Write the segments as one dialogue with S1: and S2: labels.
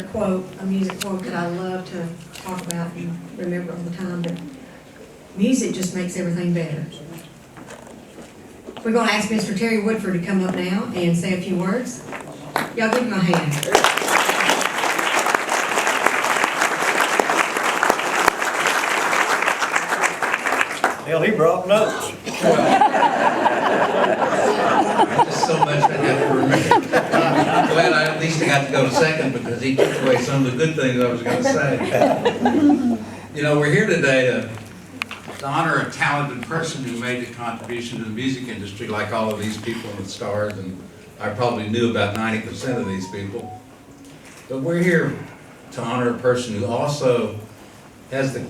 S1: quote, a music quote that I love to talk about and remember all the time, but music just makes everything better. We're going to ask Mr. Terry Woodford to come up now and say a few words. Y'all give him a hand.
S2: Hell, he brought notes.
S3: Just so much I have to remember. I'm glad at least I got to go to second because he took away some of the good things I was going to say. You know, we're here today to honor a talented person who made a contribution to the music industry, like all of these people and the stars, and I probably knew about 90% of these people. But we're here to honor a person who also has the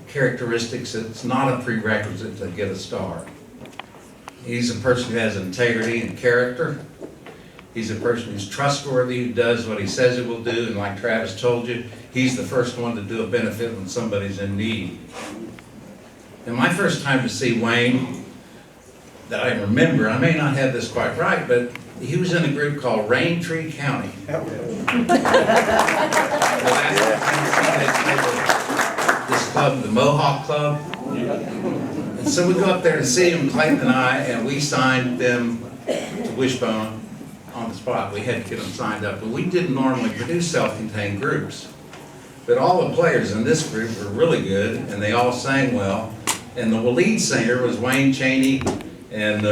S3: characteristics that's not a prerequisite to get a star. He's a person who has integrity and character. He's a person who's trustworthy, who does what he says he will do, and like Travis told you, he's the first one to do a benefit when somebody's in need. And my first time to see Wayne, that I remember, I may not have this quite right, but he was in a group called Rain Tree County. This club, the Mohawk Club. And so we go up there to see him, Clayton and I, and we signed them to Wishbone on the spot. We had to get them signed up, but we didn't normally produce self-contained groups. But all the players in this group were really good, and they all sang well. And the lead singer was Wayne Chaney and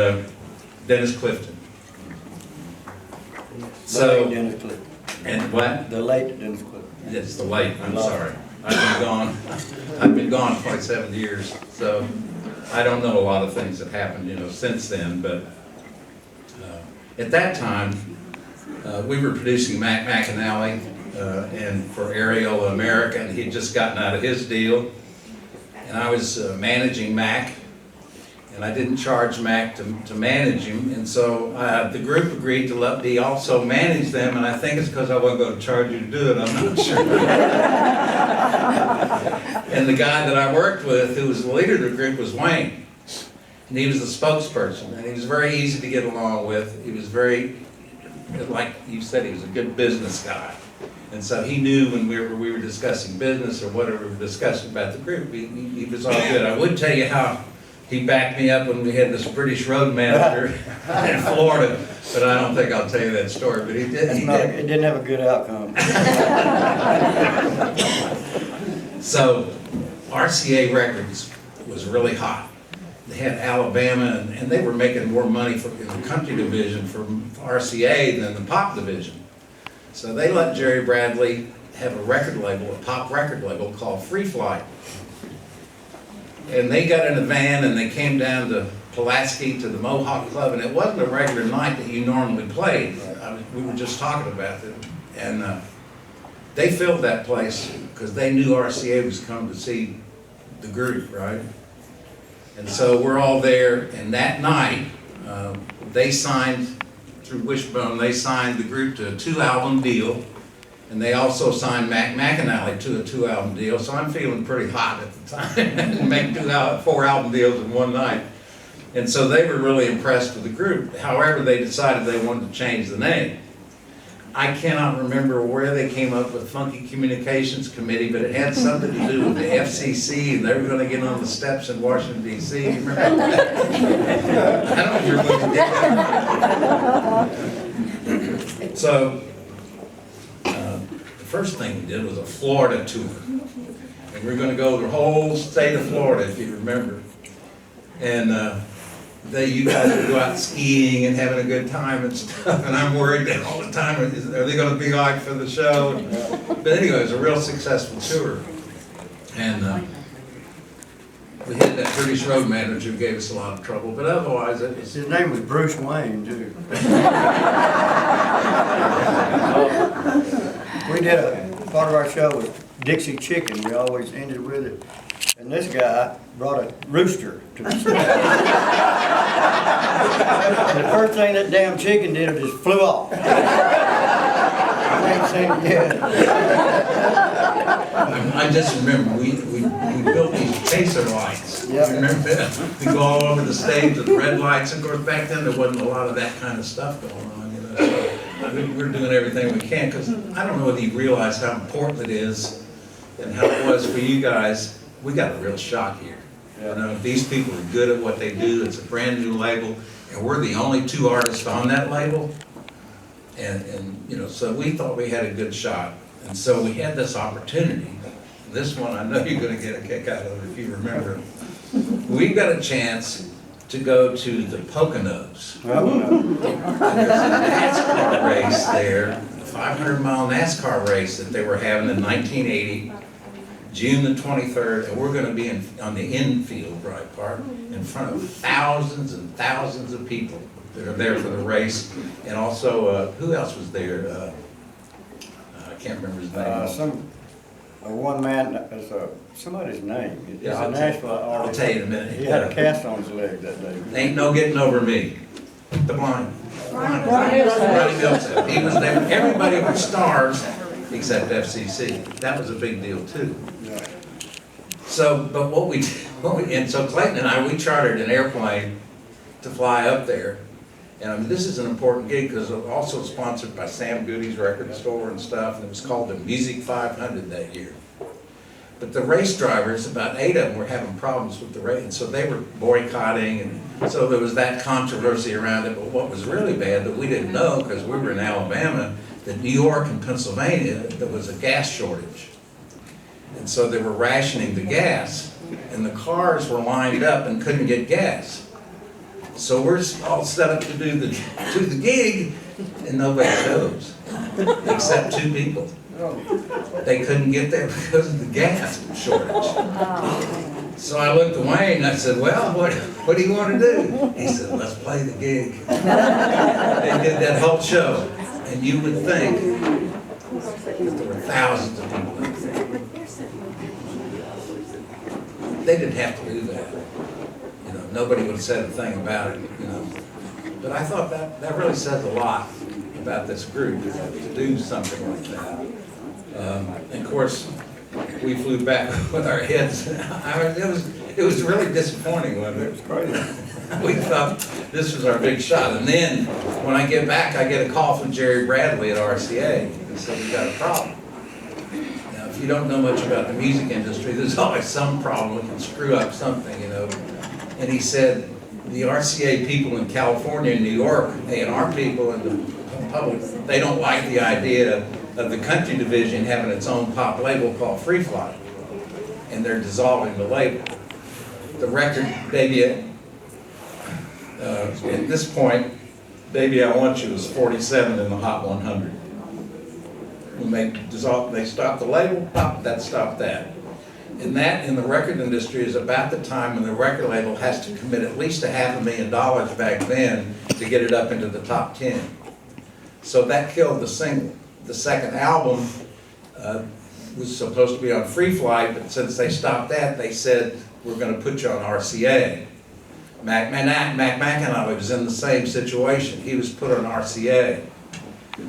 S3: Dennis Clifton. So,
S2: Dennis Clifton.
S3: and what?
S2: The late Dennis Clifton.
S3: It's the late, I'm sorry. I've been gone 27 years, so I don't know a lot of things that happened, you know, since then, but at that time, we were producing Mac McAnally and for Aerial America, and he'd just gotten out of his deal. And I was managing Mac, and I didn't charge Mac to manage him, and so the group agreed to let me also manage them, and I think it's because I wasn't going to charge you to do it, I'm not sure. And the guy that I worked with, who was the leader of the group, was Wayne. And he was the spokesperson, and he was very easy to get along with. He was very, like you said, he was a good business guy. And so he knew when we were discussing business or whatever we were discussing about the group, he was all good. I would tell you how he backed me up when we had this British road manager in Florida, but I don't think I'll tell you that story, but he did.
S2: It didn't have a good outcome.
S3: So RCA Records was really hot. They had Alabama, and they were making more money in the country division from RCA than the pop division. So they let Jerry Bradley have a record label, a pop record label called Free Flight. And they got in a van and they came down to Pulaski to the Mohawk Club, and it wasn't a regular night that you normally played. We were just talking about it. And they filled that place because they knew RCA was coming to see the group, right? And so we're all there, and that night they signed, through Wishbone, they signed the group to a 2-album deal, and they also signed Mac McAnally to a 2-album deal, so I'm feeling pretty hot at the time, make 4-album deals in one night. And so they were really impressed with the group. However, they decided they wanted to change the name. I cannot remember where they came up with Funky Communications Committee, but it had something to do with the FCC, and they were going to get on the steps in Washington, D.C. You remember that? I don't remember what they did. So, the first thing we did was a Florida tour. And we were going to go the whole state of Florida, if you remember. And you guys would go out skiing and having a good time and stuff, and I'm worried that all the time, are they going to be on for the show? But anyway, it was a real successful tour. And we had that British road manager who gave us a lot of trouble, but otherwise it was...
S2: His name was Bruce Wayne, too. We did part of our show was Dixie Chicken. We always ended with it. And this guy brought a rooster to the stage. And the first thing that damn chicken did, it just flew off. I ain't seen it yet.
S3: I just remember, we built these chaser lights.
S2: Yep.
S3: You remember that? We go all over the stage with red lights. Of course, back then there wasn't a lot of that kind of stuff going on. You know? So we're doing everything we can, because I don't know whether you realize how important it is and how it was for you guys. We got a real shock here. You know, these people are good at what they do. It's a brand new label, and we're the only 2 artists on that label. And you know, so we thought we had a good shot. And so we had this opportunity. This one, I know you're gonna get a kick out of it if you remember. We got a chance to go to the Poconos. And there's a NASCAR race there, a 500-mile NASCAR race that they were having in 1980, June the 23rd, and we're gonna be on the infield, right, Park, in front of thousands and thousands of people that are there for the race. And also, who else was there? I can't remember his name.
S2: One man, somebody's name. It's
S3: Yeah,
S2: a Nashville
S3: I'll
S2: artist.
S3: tell you in a minute.
S2: He had a cast on his leg that day.
S3: Ain't no getting over me. The blind. Ronnie Millsap. He was there. Everybody was stars except FCC. That was a big deal too. So, but and so Clayton and I, we chartered an airplane to fly up there. And I mean, this is an important gig because it was also sponsored by Sam Goody's record store and stuff, and it was called the Music 500 that year. But the race drivers, about 8 of them were having problems with the race, and so they were boycotting, and so there was that controversy around it. But what was really bad that we didn't know, because we were in Alabama, that New York and Pennsylvania, there was a gas shortage. And so they were rationing the gas, and the cars were lined up and couldn't get gas. So we're all set up to do the gig, and nobody shows, except 2 people. They couldn't get there because of the gas shortage. So I looked at Wayne and I said, well, what do you want to do? He said, let's play the gig. They did that whole show, and you would think that there were thousands of people in there. They didn't have to do that. You know, nobody would have said a thing about it, you know. But I thought that really says a lot about this group, to do something like that. And of course, we flew back with our heads. I mean, it was really disappointing, wasn't it? It was crazy. We thought this was our big shot. And then when I get back, I get a call from Jerry Bradley at RCA. He said, we got a problem. Now, if you don't know much about the music industry, there's always some problem. We can screw up something, you know. And he said, the RCA people in California and New York, A&R people and the public, they don't like the idea of the country division having its own pop label called Free Fly. And they're dissolving the label. The record, Baby, at this point, Baby I Want You was 47 in the Hot 100. When they stopped the label, pop, that stopped that. And that in the record industry is about the time when the record label has to commit at least $500,000 back then to get it up into the top 10. So that killed the single. The second album was supposed to be on Free Flight, but since they stopped that, they said, we're going to put you on RCA. Mac McAnally was in the same situation. He was put on RCA.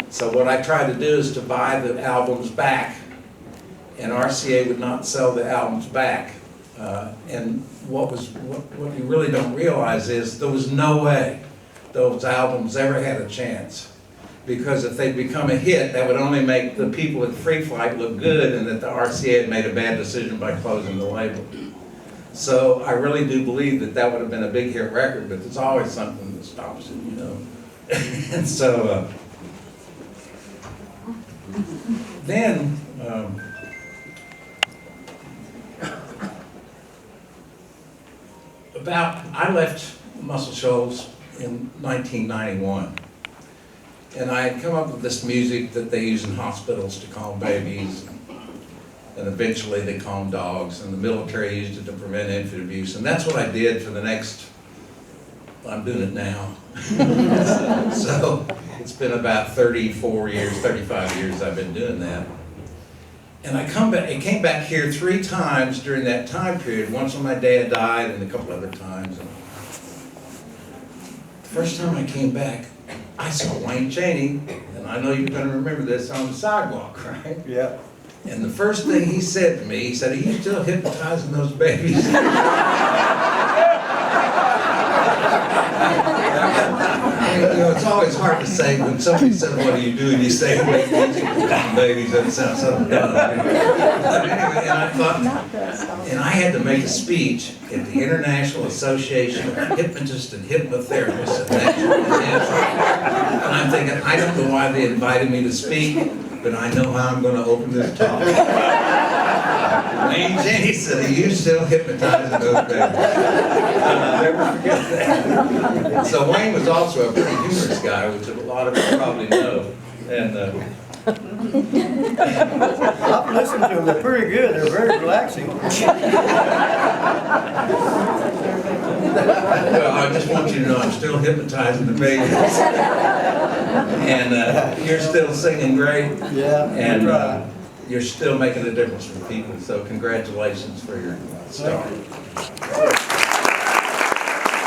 S3: So what I tried to do is to buy the albums back, and RCA would not sell the albums back. And what you really don't realize is there was no way those albums ever had a chance. Because if they'd become a hit, that would only make the people at Free Flight look good, and that the RCA had made a bad decision by closing the label. So I really do believe that would have been a big hit record, but there's always something that stops it, you know. And so then I left Muscle Shoals in 1991. And I had come up with this music that they use in hospitals to calm babies, and eventually they calm dogs, and the military used it to prevent infant abuse. And that's what I did for the next, I'm doing it now. So it's been about 34 years, 35 years I've been doing that. And I came back here 3 times during that time period, once when my dad died and a couple other times. And the first time I came back, I saw Wayne Chaney, and I know you're going to remember this, on the sidewalk, right?
S2: Yeah.
S3: And the first thing he said to me, he said, are you still hypnotizing those babies? it's always hard to say when somebody says, "What do you do?" and you say, "Make music with babies." That sounds so dumb. But anyway, and I thought, and I had to make a speech at the International Association of Hypnotists and Hypnotherapists. And I'm thinking, I don't know why they invited me to speak, but I know how I'm going to open this talk. Wayne Chaney said, "Are you still hypnotizing those babies?" I'll never forget that. So Wayne was also a pretty humorous guy, which a lot of you probably know. And
S2: I've listened to them, they're pretty good, they're very relaxing.
S3: well, I just want you to know I'm still hypnotizing the babies. And you're still singing great.
S2: Yeah,
S3: And
S2: right.
S3: you're still making a difference for people. So congratulations for your start.